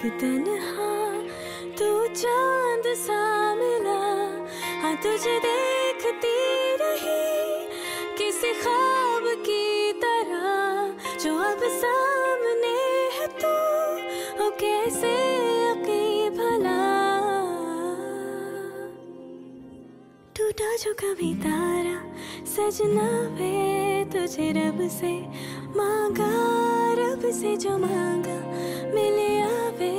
एक तन्हा तू चांद सा मिला, हाँ तुझे देखती रही किसी ख्वाब की तरह जो अब सामने है तू, ओ कैसे यकीन भला। टूटा जो कभी तारा सजना वे, तुझे रब से मांगा, रब से जो मांगा मिले आवे,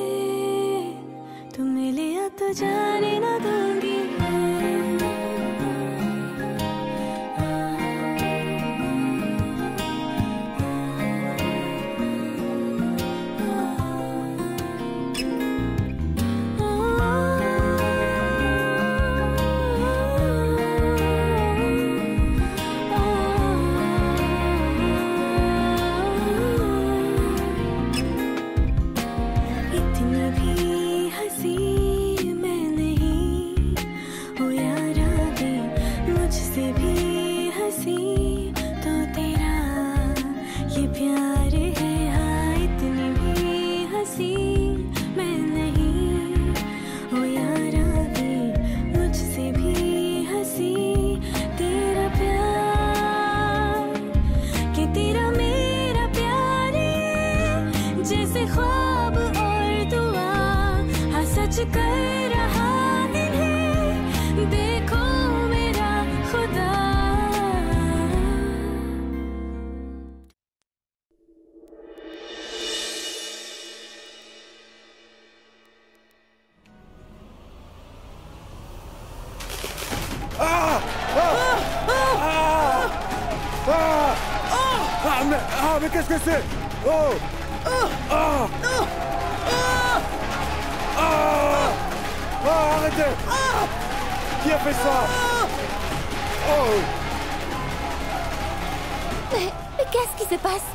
तू मिले आ तो जाने ना दूंगी कर रहा इन्हें, देखो मेरा खुदा। mais qu'est-ce que c'est? Oh! Arrêtez! Qui a fait ça? Oh! Mais qu'est-ce qui se passe?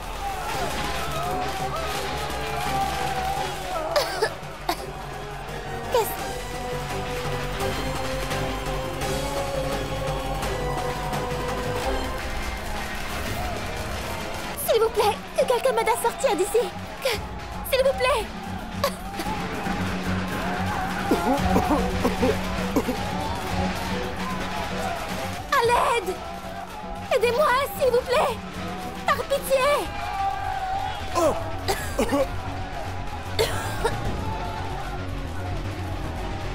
S'il vous plaît, que quelqu'un m'aide à sortir d'ici. S'il vous plaît. À l'aide! Aidez-moi, s'il vous plaît! Par pitié!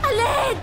À l'aide!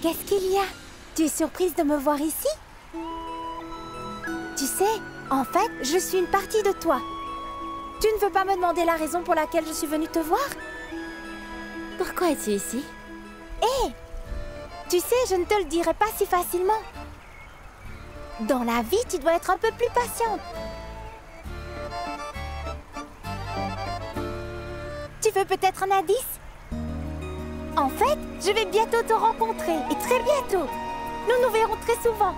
Qu'est-ce qu'il y a? Tu es surprise de me voir ici? Tu sais, en fait, je suis une partie de toi. Tu ne veux pas me demander la raison pour laquelle je suis venue te voir? Pourquoi es-tu ici? Hé! Tu sais, je ne te le dirai pas si facilement. Dans la vie, tu dois être un peu plus patiente. Tu veux peut-être un indice? En fait, je vais bientôt te rencontrer, et très bientôt. Nous nous verrons très souvent.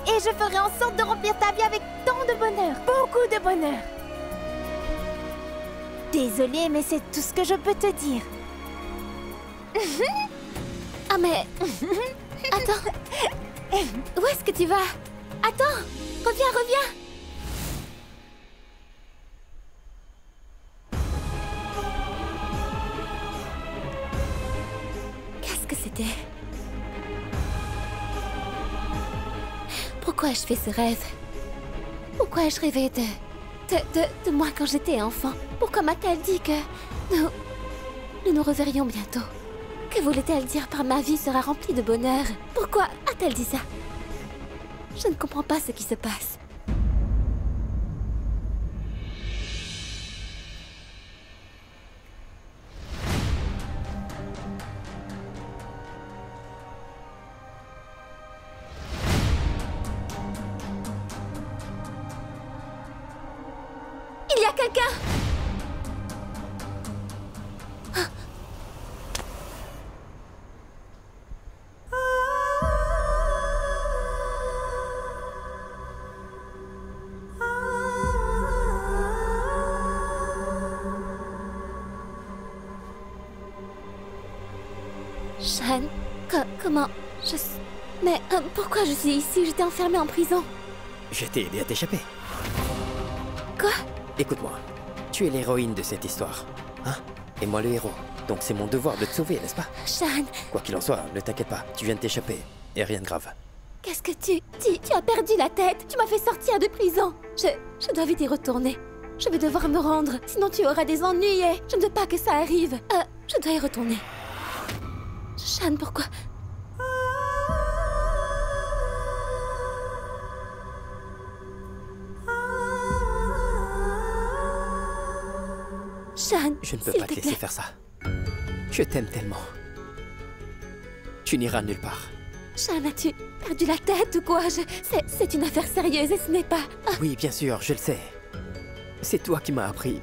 Et je ferai en sorte de remplir ta vie avec tant de bonheur, beaucoup de bonheur. Désolée, mais c'est tout ce que je peux te dire. Ah mais... Attends. Où est-ce que tu vas? Attends, reviens, reviens. Qu'est-ce que c'était? Pourquoi ai-je fait ce rêve? Pourquoi ai-je rêvé de moi quand j'étais enfant? Pourquoi m'a-t-elle dit que nous nous reverrions bientôt? Que voulait-elle dire par ma vie sera remplie de bonheur? Pourquoi a-t-elle dit ça? Je ne comprends pas ce qui se passe. Il y a quelqu'un! Shan, comment... Mais pourquoi je suis ici? J'étais enfermée en prison. Je t'ai aidé à t'échapper. Quoi? Écoute-moi, tu es l'héroïne de cette histoire, hein? Et moi le héros, donc c'est mon devoir de te sauver, n'est-ce pas? Shan, Quoi qu'il en soit, ne t'inquiète pas, tu viens de t'échapper, et rien de grave. qu'est-ce que tu as perdu la tête? Tu m'as fait sortir de prison. Je dois vite y retourner. Je vais devoir me rendre, sinon tu auras des ennuis et je ne veux pas que ça arrive. Je dois y retourner. Shan, pourquoi? Shan, Je ne peux s'il pas te te laisser plaît. faire ça. Je t'aime tellement. Tu n'iras nulle part. Shan, as-tu perdu la tête ou quoi? C'est une affaire sérieuse et ce n'est pas... Oui, bien sûr, je le sais. C'est toi qui m'as appris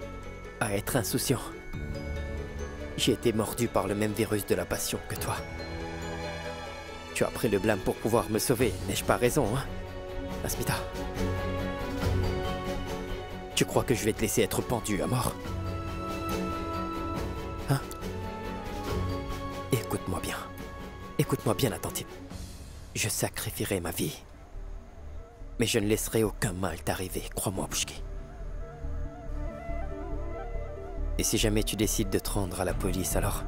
à être insouciant. J'ai été mordu par le même virus de la passion que toi. Tu as pris le blâme pour pouvoir me sauver, n'ai-je pas raison, hein, Asmita? Tu crois que je vais te laisser être pendu à mort? Hein? Écoute-moi bien. Écoute-moi bien attentivement. Je sacrifierai ma vie. Mais je ne laisserai aucun mal t'arriver, crois-moi, Pushki. Et si jamais tu décides de te rendre à la police, alors...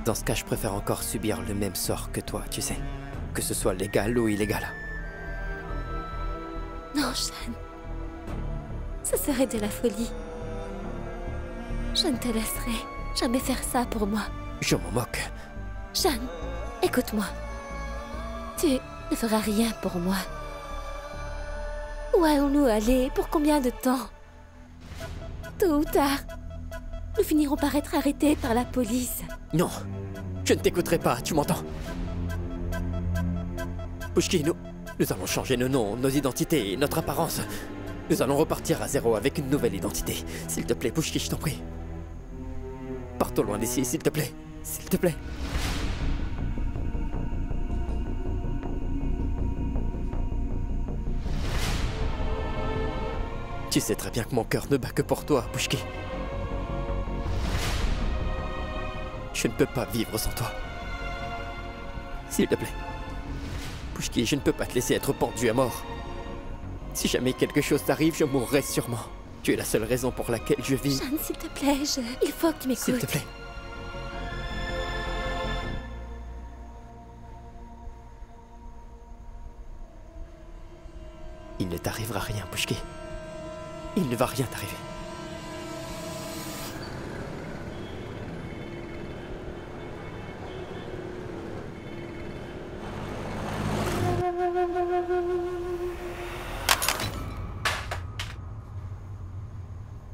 Dans ce cas, je préfère encore subir le même sort que toi, tu sais. Que ce soit légal ou illégal. Non, Shan. Ce serait de la folie. Je ne te laisserai jamais faire ça pour moi. Je m'en moque. Shan, écoute-moi. Tu ne feras rien pour moi. Où allons-nous aller? Pour combien de temps? Tôt ou tard, nous finirons par être arrêtés par la police. Non, je ne t'écouterai pas, tu m'entends? Pushki, nous allons changer nos noms, nos identités, notre apparence. Nous allons repartir à zéro avec une nouvelle identité. S'il te plaît, Pushki, je t'en prie. Partons loin d'ici, s'il te plaît. S'il te plaît. Tu sais très bien que mon cœur ne bat que pour toi, Pushki. Je ne peux pas vivre sans toi. S'il te plaît. Pushki, je ne peux pas te laisser être pendu à mort. Si jamais quelque chose t'arrive, je mourrai sûrement. Tu es la seule raison pour laquelle je vis. Sean, s'il te plaît, il faut que tu m'écoutes. S'il te plaît. Il ne t'arrivera rien, Pushki. Il ne va rien t'arriver.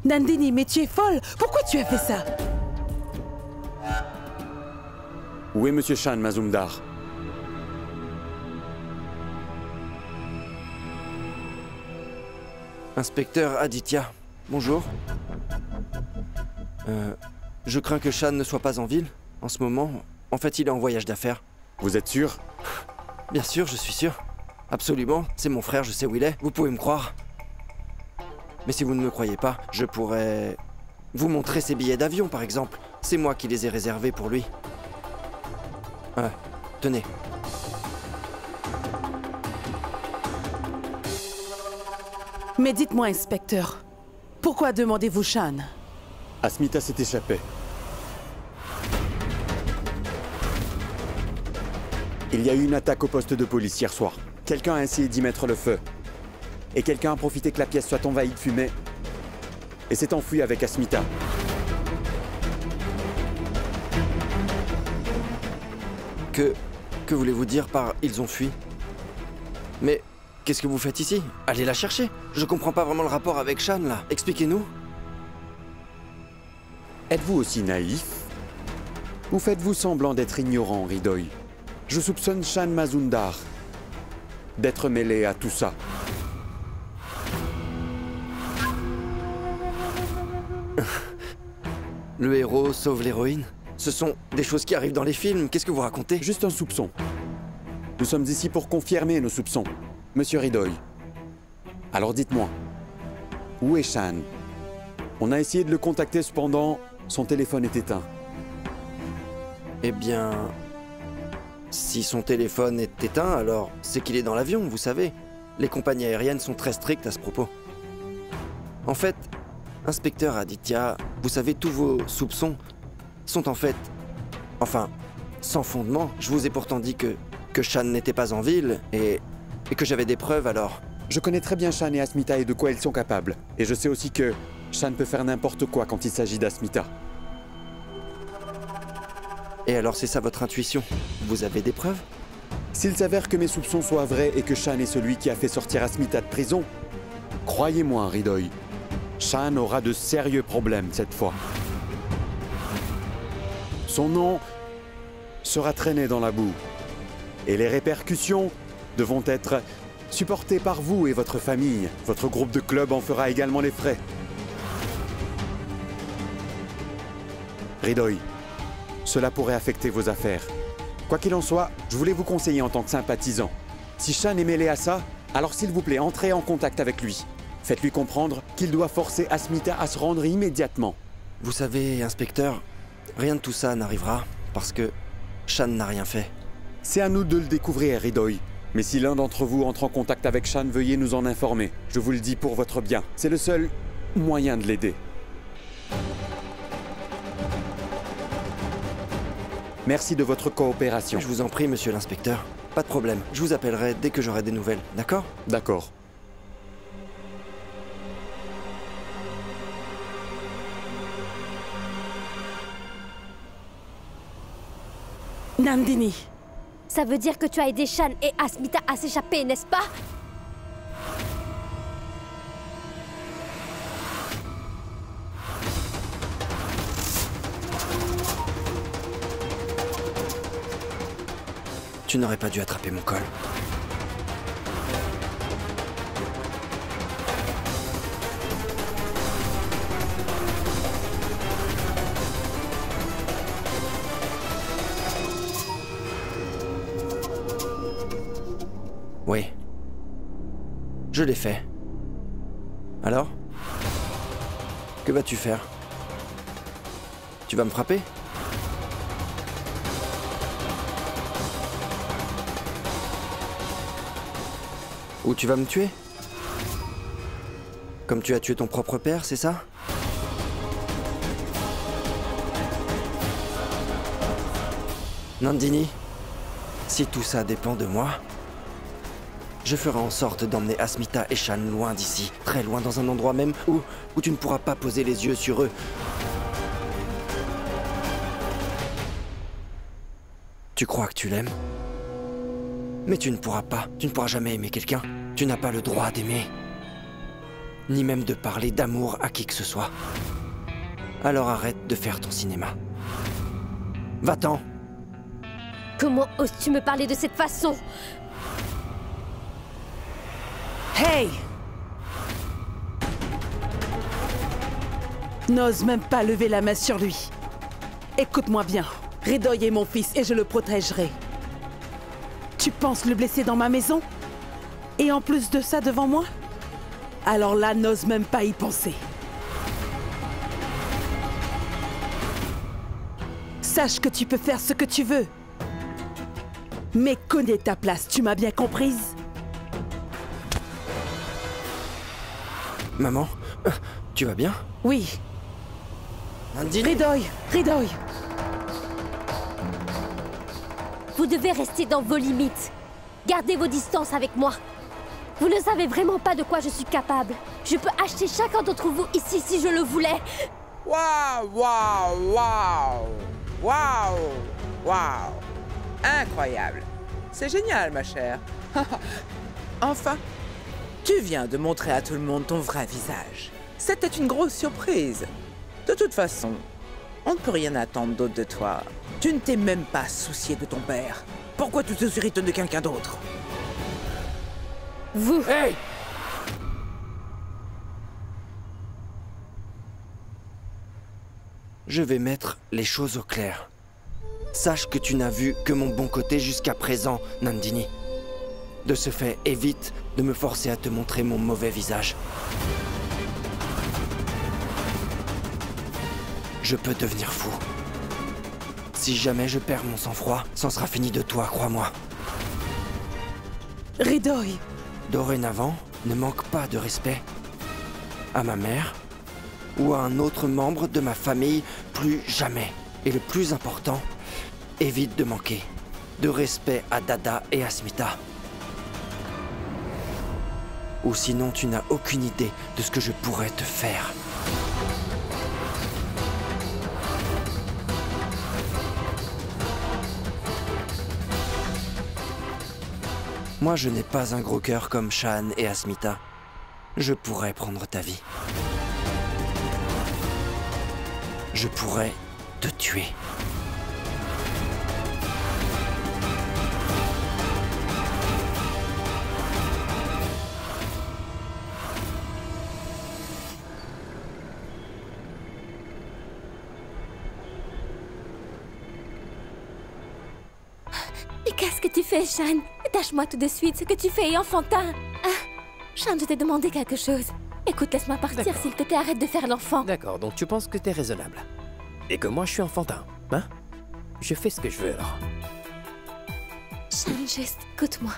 Nandini, mais tu es folle! Pourquoi tu as fait ça? Où est Monsieur Shan Mazumdar? Inspecteur Aditya, bonjour. Je crains que Shan ne soit pas en ville, en ce moment. En fait, il est en voyage d'affaires. Vous êtes sûr? Bien sûr, je suis sûr. Absolument, c'est mon frère, je sais où il est. Vous pouvez me croire. Mais si vous ne me croyez pas, je pourrais vous montrer ses billets d'avion, par exemple. C'est moi qui les ai réservés pour lui. Tenez. Mais dites-moi, inspecteur, pourquoi demandez-vous Shan? Asmita s'est échappée. Il y a eu une attaque au poste de police hier soir. Quelqu'un a essayé d'y mettre le feu. Et quelqu'un a profité que la pièce soit envahie de fumée et s'est enfui avec Asmita. Que voulez-vous dire par « ils ont fui » ? Mais qu'est-ce que vous faites ici? Allez la chercher. Je comprends pas vraiment le rapport avec Shan, là. Expliquez-nous. Êtes-vous aussi naïf? Ou faites-vous semblant d'être ignorant, Hridoy? Je soupçonne Shan Mazumdar d'être mêlé à tout ça. Le héros sauve l'héroïne? Ce sont des choses qui arrivent dans les films. Qu'est-ce que vous racontez? Juste un soupçon. Nous sommes ici pour confirmer nos soupçons, Monsieur Hridoy. Alors dites-moi, où est Shan? On a essayé de le contacter, cependant, son téléphone est éteint. Eh bien... si son téléphone est éteint, alors c'est qu'il est dans l'avion, vous savez. Les compagnies aériennes sont très strictes à ce propos. En fait, inspecteur Aditya, vous savez, tous vos soupçons sont en fait... enfin, sans fondement. Je vous ai pourtant dit que Shan n'était pas en ville et que j'avais des preuves, alors... Je connais très bien Shan et Asmita et de quoi ils sont capables. Et je sais aussi que Shan peut faire n'importe quoi quand il s'agit d'Asmita. Et alors c'est ça votre intuition? Vous avez des preuves? S'il s'avère que mes soupçons soient vrais et que Shan est celui qui a fait sortir Asmita de prison, croyez-moi, Hridoy, Shan aura de sérieux problèmes cette fois. Son nom sera traîné dans la boue. Et les répercussions devront être supportées par vous et votre famille. Votre groupe de club en fera également les frais. Hridoy, cela pourrait affecter vos affaires. Quoi qu'il en soit, je voulais vous conseiller en tant que sympathisant. Si Shan est mêlé à ça, alors s'il vous plaît, entrez en contact avec lui. Faites-lui comprendre qu'il doit forcer Asmita à se rendre immédiatement. Vous savez, inspecteur, rien de tout ça n'arrivera parce que Shan n'a rien fait. C'est à nous de le découvrir, Hridoy. Mais si l'un d'entre vous entre en contact avec Shan, veuillez nous en informer. Je vous le dis pour votre bien. C'est le seul moyen de l'aider. Merci de votre coopération. Je vous en prie, monsieur l'inspecteur. Pas de problème. Je vous appellerai dès que j'aurai des nouvelles, d'accord? D'accord. Nandini, Ça veut dire que tu as aidé Shan et Asmita à s'échapper, n'est-ce pas? Tu n'aurais pas dû attraper mon col. Oui. Je l'ai fait. Alors? Que vas-tu faire? Tu vas me frapper? Ou tu vas me tuer? Comme tu as tué ton propre père, c'est ça? Nandini, si tout ça dépend de moi, je ferai en sorte d'emmener Asmita et Shan loin d'ici, très loin dans un endroit même où tu ne pourras pas poser les yeux sur eux. Tu crois que tu l'aimes? Mais tu ne pourras jamais aimer quelqu'un. Tu n'as pas le droit d'aimer. Ni même de parler d'amour à qui que ce soit. Alors arrête de faire ton cinéma. Va-t'en. Comment oses-tu me parler de cette façon? Hey! N'ose même pas lever la main sur lui. Écoute-moi bien. Hridoy est mon fils et je le protégerai. Tu penses le blesser dans ma maison? Et en plus de ça devant moi? Alors là, n'ose même pas y penser. Sache que tu peux faire ce que tu veux. Mais connais ta place, tu m'as bien comprise? Maman, tu vas bien? Oui. Nandini. Hridoy! Vous devez rester dans vos limites. Gardez vos distances avec moi. Vous ne savez vraiment pas de quoi je suis capable. Je peux acheter chacun d'entre vous ici si je le voulais. Waouh, waouh, waouh, waouh, waouh. Incroyable. C'est génial, ma chère. Enfin, tu viens de montrer à tout le monde ton vrai visage. C'était une grosse surprise. De toute façon, on ne peut rien attendre d'autre de toi. Tu ne t'es même pas soucié de ton père. Pourquoi tu te soucies de quelqu'un d'autre? Vous... Hey! Je vais mettre les choses au clair. Sache que tu n'as vu que mon bon côté jusqu'à présent, Nandini. De ce fait, évite de me forcer à te montrer mon mauvais visage. Je peux devenir fou. Si jamais je perds mon sang-froid, c'en sera fini de toi, crois-moi. Hridoy! Dorénavant, ne manque pas de respect à ma mère ou à un autre membre de ma famille, plus jamais. Et le plus important, évite de manquer de respect à Dada et Asmita. Ou sinon tu n'as aucune idée de ce que je pourrais te faire. Moi, je n'ai pas un gros cœur comme Shan et Asmita. Je pourrais prendre ta vie. Je pourrais te tuer. Mais qu'est-ce que tu fais, Shan? Lâche-moi tout de suite, ce que tu fais est enfantin. Ah, Shan, je t'ai demandé quelque chose. Écoute, laisse-moi partir, s'il te plaît, arrête de faire l'enfant. D'accord, donc tu penses que t'es raisonnable. Et que moi je suis enfantin, hein? Je fais ce que je veux alors. Shan, juste écoute-moi.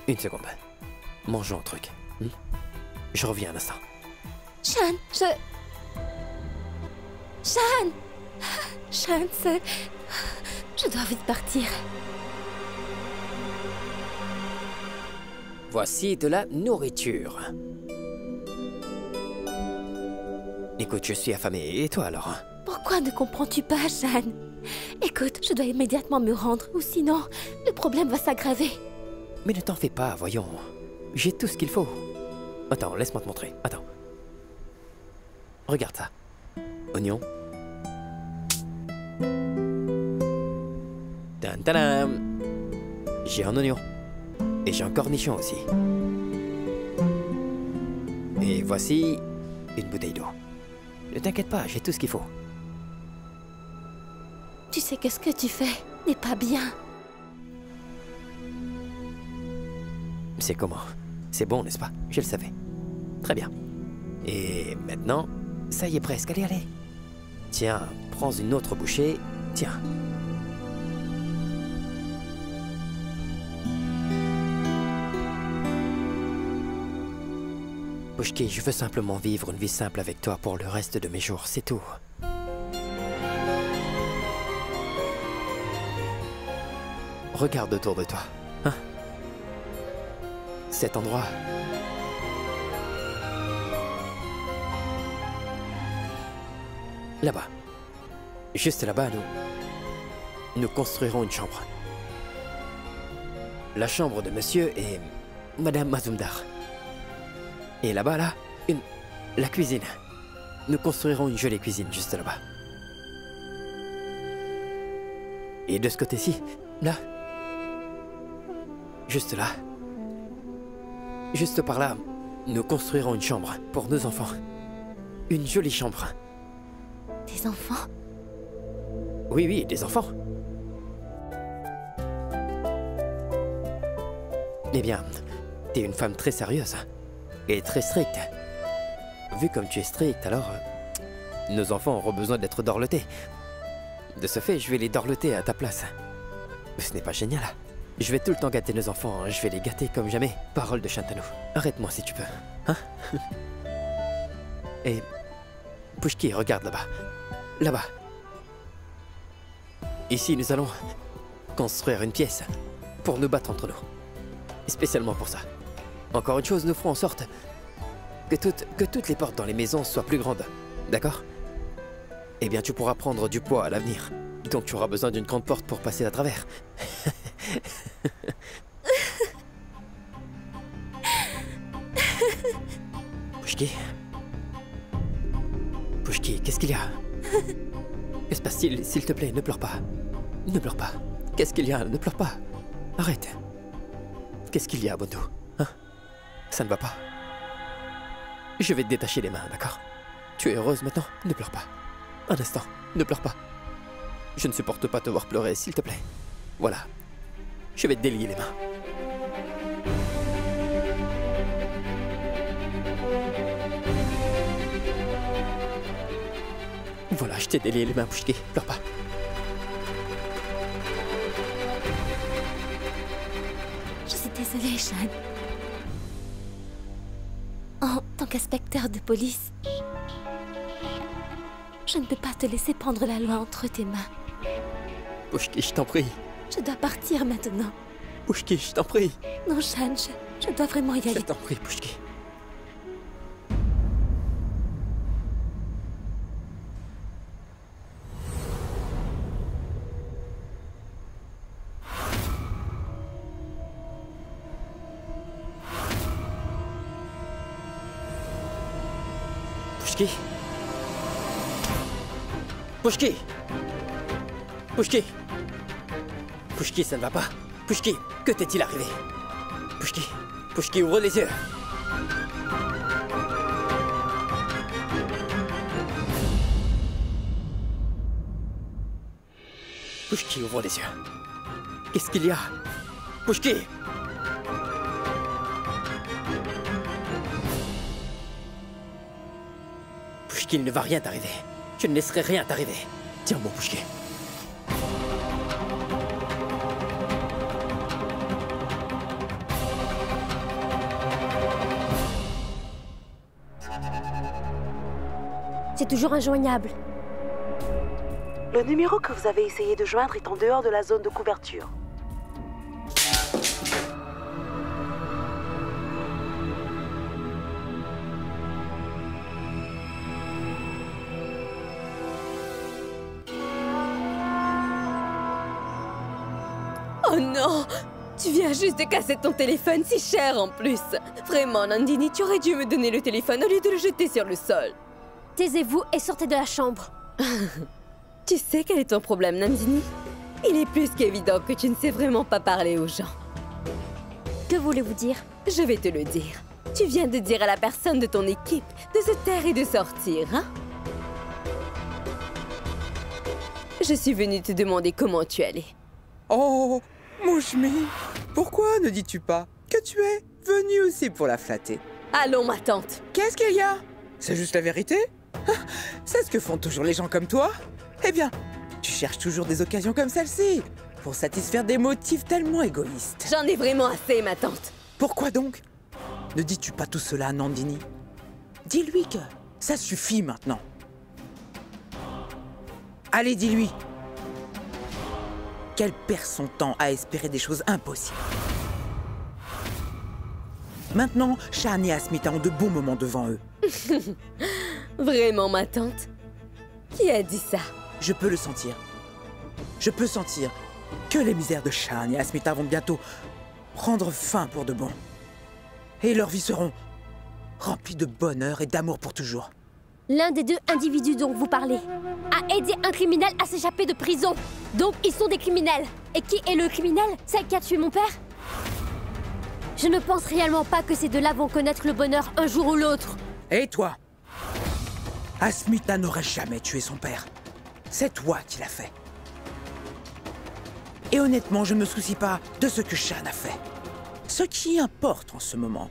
Une seconde. Mangeons un truc. Je reviens un instant. Shan, Shan! Shan, c'est... Je dois vite partir. Voici de la nourriture. Écoute, je suis affamé. Et toi alors? Pourquoi ne comprends-tu pas, Shan? Écoute, je dois immédiatement me rendre, ou sinon, le problème va s'aggraver. Mais ne t'en fais pas, voyons. J'ai tout ce qu'il faut. Attends, laisse-moi te montrer. Attends. Regarde ça. Oignon. Tadam. J'ai un oignon. Et j'ai un cornichon aussi. Et voici une bouteille d'eau. Ne t'inquiète pas, j'ai tout ce qu'il faut. Tu sais que ce que tu fais n'est pas bien. C'est comment? C'est bon, n'est-ce pas? Je le savais. Très bien. Et maintenant, ça y est presque. Allez, allez. Tiens, prends une autre bouchée. Tiens. Pushki, je veux simplement vivre une vie simple avec toi pour le reste de mes jours, c'est tout. Regarde autour de toi, hein? Cet endroit... Là-bas. Juste là-bas, nous construirons une chambre. La chambre de monsieur et Madame Mazumdar. Et là-bas, là, la cuisine. Nous construirons une jolie cuisine juste là-bas. Et de ce côté-ci, là, juste là, juste par là, nous construirons une chambre pour nos enfants. Une jolie chambre. Des enfants? Oui, oui, des enfants. Eh bien, t'es une femme très sérieuse et très stricte. Vu comme tu es stricte, alors nos enfants auront besoin d'être dorlotés. De ce fait, je vais les dorloter à ta place. Ce n'est pas génial. Je vais tout le temps gâter nos enfants, je vais les gâter comme jamais. Parole de Shantanu. Arrête-moi si tu peux. Hein? Et... Pushki, regarde là-bas. Là-bas. Ici, nous allons construire une pièce pour nous battre entre nous. Spécialement pour ça. Encore une chose, nous ferons en sorte que toutes les portes dans les maisons soient plus grandes. D'accord? Eh bien, tu pourras prendre du poids à l'avenir. Donc tu auras besoin d'une grande porte pour passer à travers. Pushki? Pushki, qu'est-ce qu'il y a? Que se passe-t-il? S'il te plaît, ne pleure pas. Ne pleure pas. Qu'est-ce qu'il y a? Ne pleure pas. Arrête. Qu'est-ce qu'il y a, Bondu? Hein? Ça ne va pas. Je vais te détacher les mains, d'accord? Tu es heureuse maintenant? Ne pleure pas. Un instant, ne pleure pas. Je ne supporte pas te voir pleurer, s'il te plaît. Voilà. Je vais te délier les mains. Voilà, je t'ai délié les mains, Pushki. Pleure pas. Je suis désolée, Shan. En tant qu'inspecteur de police, je ne peux pas te laisser prendre la loi entre tes mains. Pushki, je t'en prie. Je dois partir maintenant. Pushki, je t'en prie. Non, Shan, je dois vraiment y aller. Je t'en prie, Pushki. Pushki? Pushki? Pushki? Pushki, ça ne va pas. Pushki, que t'est-il arrivé? Pushki? Pushki, ouvre les yeux. Pushki, ouvre les yeux. Qu'est-ce qu'il y a? Pushki! Pushki, il ne va rien t'arriver. Je ne laisserai rien t'arriver. Tiens bon, Pushki. C'est toujours injoignable. Le numéro que vous avez essayé de joindre est en dehors de la zone de couverture. Oh non! Tu viens juste de casser ton téléphone si cher en plus! Vraiment, Nandini, tu aurais dû me donner le téléphone au lieu de le jeter sur le sol. Taisez-vous et sortez de la chambre. Tu sais quel est ton problème, Nandini? Il est plus qu'évident que tu ne sais vraiment pas parler aux gens. Que voulez-vous dire? Je vais te le dire. Tu viens de dire à la personne de ton équipe de se taire et de sortir, hein? Je suis venue te demander comment tu allais. Oh, Mouchmi, pourquoi ne dis-tu pas que tu es venue aussi pour la flatter? Allons, ma tante. Qu'est-ce qu'il y a? C'est juste la vérité? C'est ce que font toujours les gens comme toi? Eh bien, tu cherches toujours des occasions comme celle-ci pour satisfaire des motifs tellement égoïstes. J'en ai vraiment assez, ma tante. Pourquoi donc? Ne dis-tu pas tout cela à Nandini? Dis-lui que ça suffit maintenant. Allez, dis-lui qu'elle perd son temps à espérer des choses impossibles. Maintenant, Shan et Asmita ont de bons moments devant eux. Vraiment, ma tante? Qui a dit ça? Je peux le sentir. Je peux sentir que les misères de Shan et Asmita vont bientôt prendre fin pour de bon. Et leurs vies seront remplies de bonheur et d'amour pour toujours. L'un des deux individus dont vous parlez a aidé un criminel à s'échapper de prison. Donc ils sont des criminels. Et qui est le criminel? Celle qui a tué mon père? Je ne pense réellement pas que ces deux-là vont connaître le bonheur un jour ou l'autre. Et toi? Asmita n'aurait jamais tué son père. C'est toi qui l'as fait. Et honnêtement, je ne me soucie pas de ce que Shan a fait. Ce qui importe en ce moment,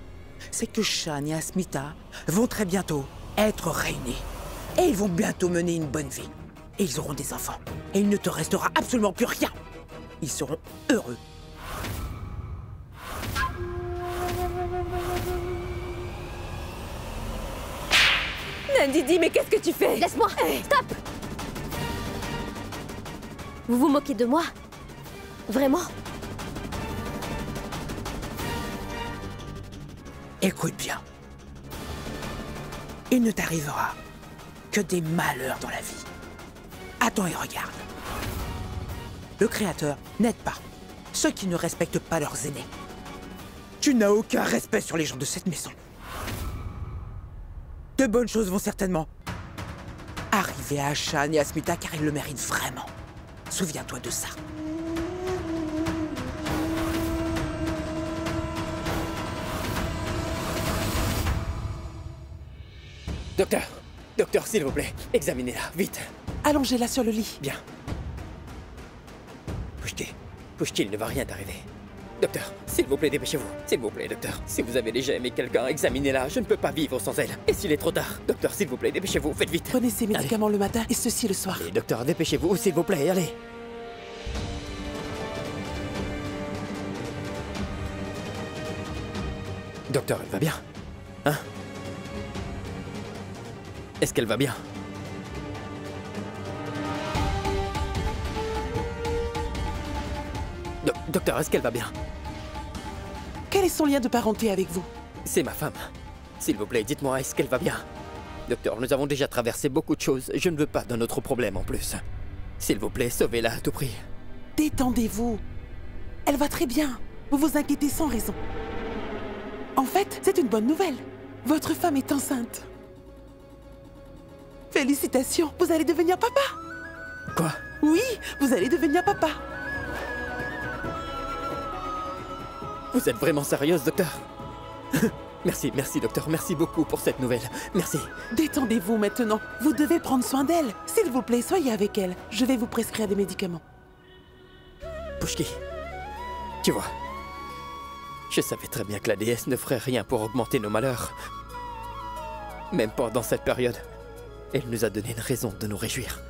c'est que Shan et Asmita vont très bientôt être réunis. Et ils vont bientôt mener une bonne vie. Et ils auront des enfants. Et il ne te restera absolument plus rien. Ils seront heureux. Nandini, mais qu'est-ce que tu fais? Laisse-moi! Stop! Vous vous moquez de moi? Vraiment? Écoute bien. Il ne t'arrivera que des malheurs dans la vie. Attends et regarde. Le Créateur n'aide pas ceux qui ne respectent pas leurs aînés. Tu n'as aucun respect sur les gens de cette maison. De bonnes choses vont certainement arriver à Shan et Asmita car ils le méritent vraiment. Souviens-toi de ça. Docteur! Docteur, s'il vous plaît, examinez-la, vite! Allongez-la sur le lit. Bien. Pushki, il ne va rien t'arriver. Docteur, s'il vous plaît, dépêchez-vous. S'il vous plaît, docteur. Si vous avez déjà aimé quelqu'un, examinez-la. Je ne peux pas vivre sans elle. Et s'il est trop tard? Docteur, s'il vous plaît, dépêchez-vous, faites vite. Prenez ces médicaments le matin et ceci le soir. Allez, docteur, dépêchez-vous, s'il vous plaît, allez. Docteur, elle va bien? Hein? Est-ce qu'elle va bien? Docteur, est-ce qu'elle va bien? Quel est son lien de parenté avec vous? C'est ma femme. S'il vous plaît, dites-moi, est-ce qu'elle va bien? Docteur, nous avons déjà traversé beaucoup de choses. Je ne veux pas d'un autre problème en plus. S'il vous plaît, sauvez-la à tout prix. Détendez-vous. Elle va très bien. Vous vous inquiétez sans raison. En fait, c'est une bonne nouvelle. Votre femme est enceinte. Félicitations, vous allez devenir papa. Quoi? Oui, vous allez devenir papa. Vous êtes vraiment sérieuse, docteur? Merci, docteur. Merci beaucoup pour cette nouvelle. Merci. Détendez-vous maintenant. Vous devez prendre soin d'elle. S'il vous plaît, soyez avec elle. Je vais vous prescrire des médicaments. Pushki, tu vois, je savais très bien que la déesse ne ferait rien pour augmenter nos malheurs. Même pendant cette période, elle nous a donné une raison de nous réjouir.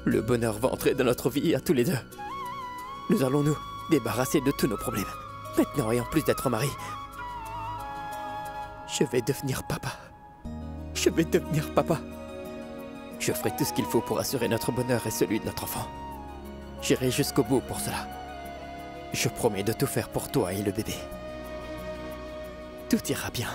Le bonheur va entrer dans notre vie à tous les deux. Nous allons nous débarrasser de tous nos problèmes. Maintenant, et en plus d'être mari, je vais devenir papa. Je vais devenir papa. Je ferai tout ce qu'il faut pour assurer notre bonheur et celui de notre enfant. J'irai jusqu'au bout pour cela. Je promets de tout faire pour toi et le bébé. Tout ira bien.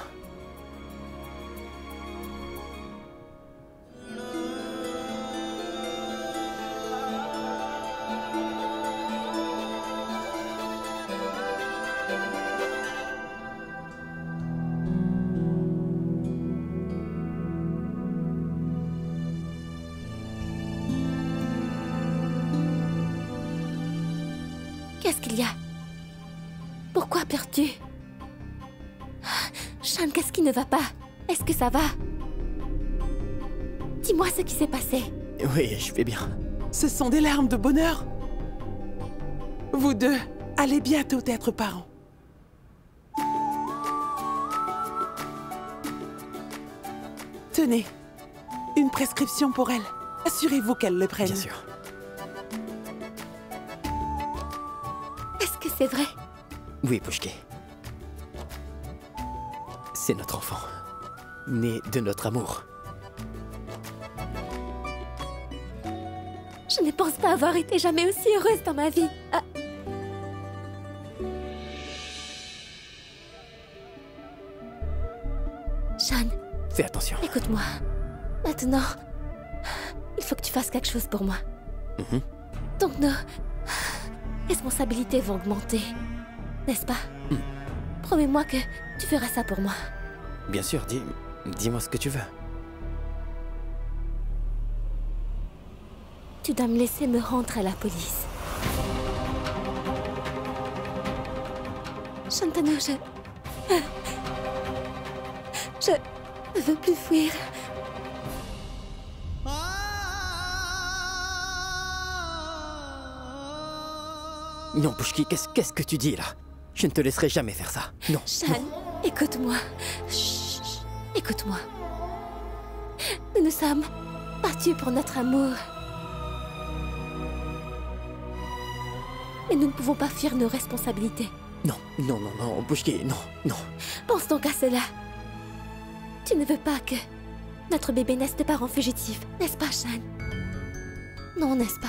Qu'est-ce qu'il y a? Pourquoi pleures-tu? Shan, qu'est-ce qui ne va pas? Est-ce que ça va? Dis-moi ce qui s'est passé. Oui, je vais bien. Ce sont des larmes de bonheur. Vous deux allez bientôt être parents. Tenez, une prescription pour elle. Assurez-vous qu'elle le prenne. Bien sûr. Est-ce que c'est vrai? Oui, Pushki. C'est notre enfant. né de notre amour. Je ne pense pas avoir été jamais aussi heureuse dans ma vie. Ah. Shan, Fais attention. écoute-moi. Maintenant, il faut que tu fasses quelque chose pour moi. Donc nos responsabilités vont augmenter, n'est-ce pas? Promets-moi que tu feras ça pour moi. Bien sûr, dis-moi ce que tu veux. Tu dois me laisser me rendre à la police. Shantanu, je ne veux plus fuir. Non, Pushki, qu'est-ce que tu dis là? Je ne te laisserai jamais faire ça. Non. Shan, écoute-moi. Chut, écoute-moi. Nous nous sommes battus pour notre amour. Mais nous ne pouvons pas fuir nos responsabilités. Non, Pushki, non. Pense donc à cela. Tu ne veux pas que notre bébé naisse de parents fugitifs, n'est-ce pas, Shan? Non, n'est-ce pas?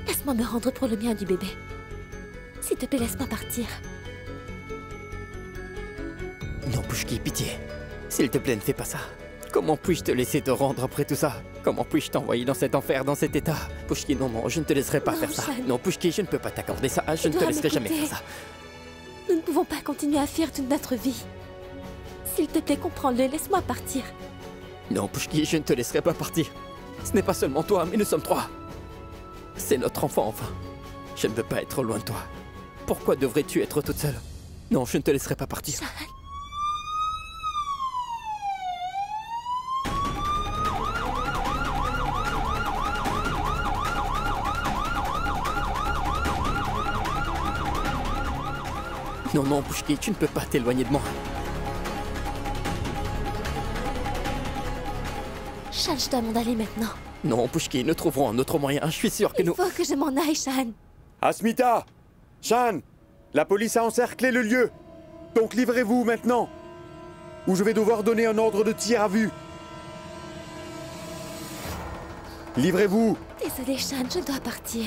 Laisse-moi me rendre pour le bien du bébé. S'il te plaît, laisse-moi partir. Non, Pushki, pitié. S'il te plaît, ne fais pas ça. Comment puis-je te laisser te rendre après tout ça? Comment puis-je t'envoyer dans cet enfer, dans cet état? Pushki, non, je ne te laisserai pas faire ça. Shan. Non, Pushki, je ne peux pas t'accorder ça. Je ne te dois laisserai jamais m'écouter. faire ça. Nous ne pouvons pas continuer à fuir toute notre vie. S'il te plaît, comprends-le, laisse-moi partir. Non, Pushki, je ne te laisserai pas partir. Ce n'est pas seulement toi, mais nous sommes trois. C'est notre enfant, enfin. Je ne veux pas être loin de toi. Pourquoi devrais-tu être toute seule? Non, je ne te laisserai pas partir. Shan. Non, Pushki, tu ne peux pas t'éloigner de moi. Shan, je dois m'en aller maintenant. Non, Pushki, nous trouverons un autre moyen. Je suis sûr que Il nous... faut que je m'en aille, Shan. Asmita! Shan! La police a encerclé le lieu! Donc livrez-vous maintenant! Ou je vais devoir donner un ordre de tir à vue! Livrez-vous! Désolée, Shan, je dois partir.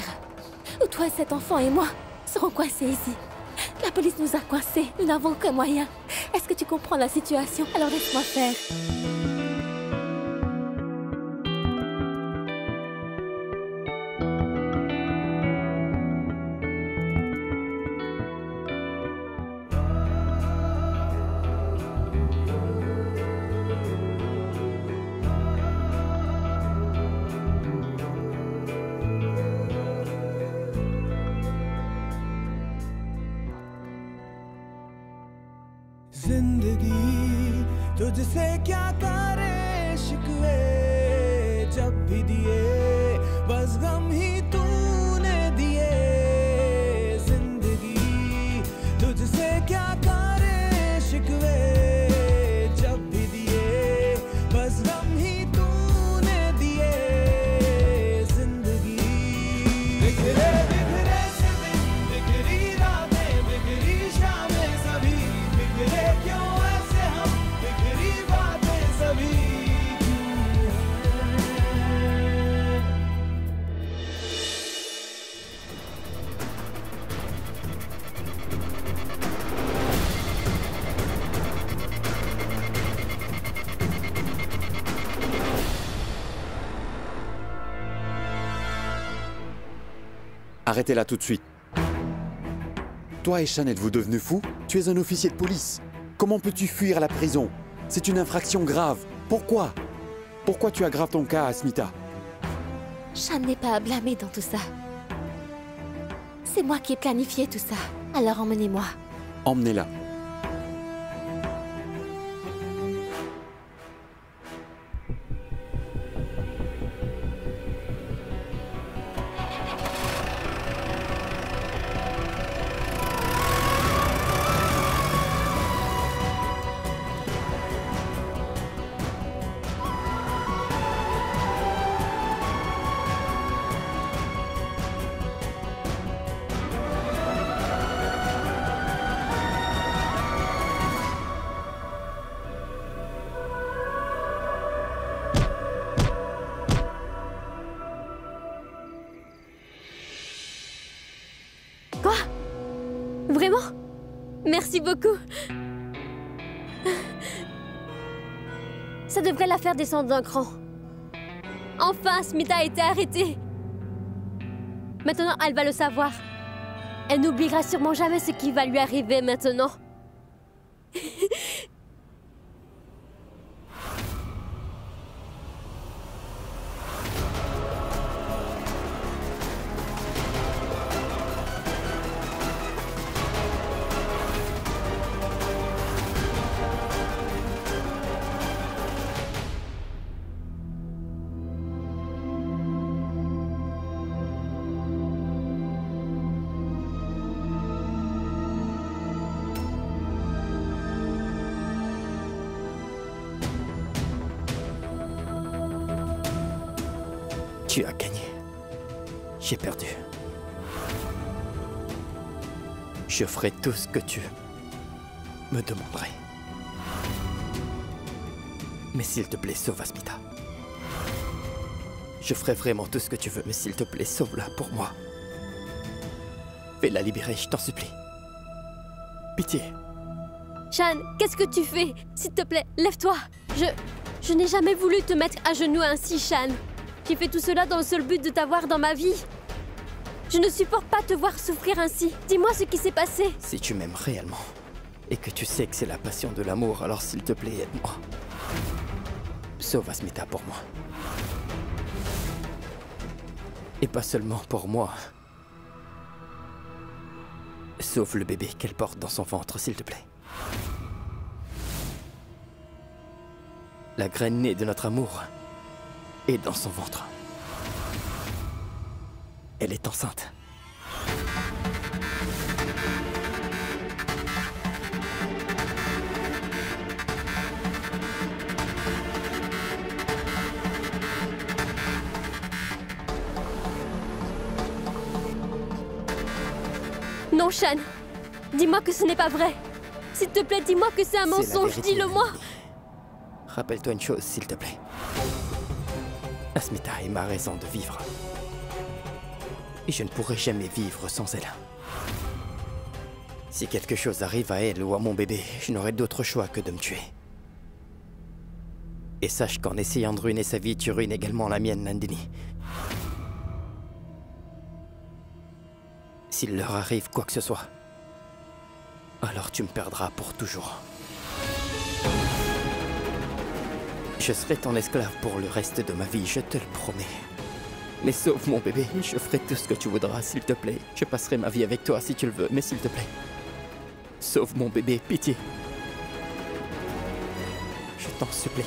Ou toi, cet enfant et moi serons coincés ici. La police nous a coincés, nous n'avons aucun moyen. Est-ce que tu comprends la situation? Alors laisse-moi faire. जिंदगी तुझसे क्या करे शिकवे जब भी दिए बस गम ही तूने दिए जिंदगी तुझसे क्या करे शिकवे जब भी दिए बस गम ही तूने दिए जिंदगी बिखरे बिखरे से दिन बिखरी रातें बिखरी शामें सभी बिखरे क्यों ऐसे हम बिखरी बातें सभी Arrêtez-la tout de suite. Toi et Shan, êtes-vous devenus fous? Tu es un officier de police. Comment peux-tu fuir la prison? C'est une infraction grave. Pourquoi? Pourquoi tu aggraves ton cas, Asmita? Shan n'est pas à blâmer dans tout ça. C'est moi qui ai planifié tout ça. Alors emmenez-moi. Emmenez-la. Merci beaucoup. Ça devrait la faire descendre d'un cran. Enfin, Smita a été arrêtée. Maintenant, elle va le savoir. Elle n'oubliera sûrement jamais ce qui va lui arriver maintenant. Tu as gagné. J'ai perdu. Je ferai tout ce que tu me demanderais. Mais s'il te plaît, sauve Asmita. Je ferai vraiment tout ce que tu veux, mais s'il te plaît, sauve-la pour moi. Fais-la libérer, je t'en supplie. Pitié. Shan, qu'est-ce que tu fais? S'il te plaît, lève-toi. Je n'ai jamais voulu te mettre à genoux ainsi, Shan. J'ai fait tout cela dans le seul but de t'avoir dans ma vie. Je ne supporte pas te voir souffrir ainsi. Dis-moi ce qui s'est passé. Si tu m'aimes réellement, et que tu sais que c'est la passion de l'amour, alors s'il te plaît, aide-moi. Sauve Asmita pour moi. Et pas seulement pour moi. Sauve le bébé qu'elle porte dans son ventre, s'il te plaît. La graine née de notre amour est dans son ventre. Elle est enceinte. Non, Shan. Dis-moi que ce n'est pas vrai. S'il te plaît, dis-moi que c'est un mensonge. Dis-le-moi. Rappelle-toi une chose, s'il te plaît. Asmita est ma raison de vivre. Et je ne pourrai jamais vivre sans elle. Si quelque chose arrive à elle ou à mon bébé, je n'aurai d'autre choix que de me tuer. Et sache qu'en essayant de ruiner sa vie, tu ruines également la mienne, Nandini. S'il leur arrive quoi que ce soit, alors tu me perdras pour toujours. Je serai ton esclave pour le reste de ma vie, je te le promets. Mais sauve mon bébé, je ferai tout ce que tu voudras, s'il te plaît. Je passerai ma vie avec toi si tu le veux, mais s'il te plaît. Sauve mon bébé, pitié. Je t'en supplie.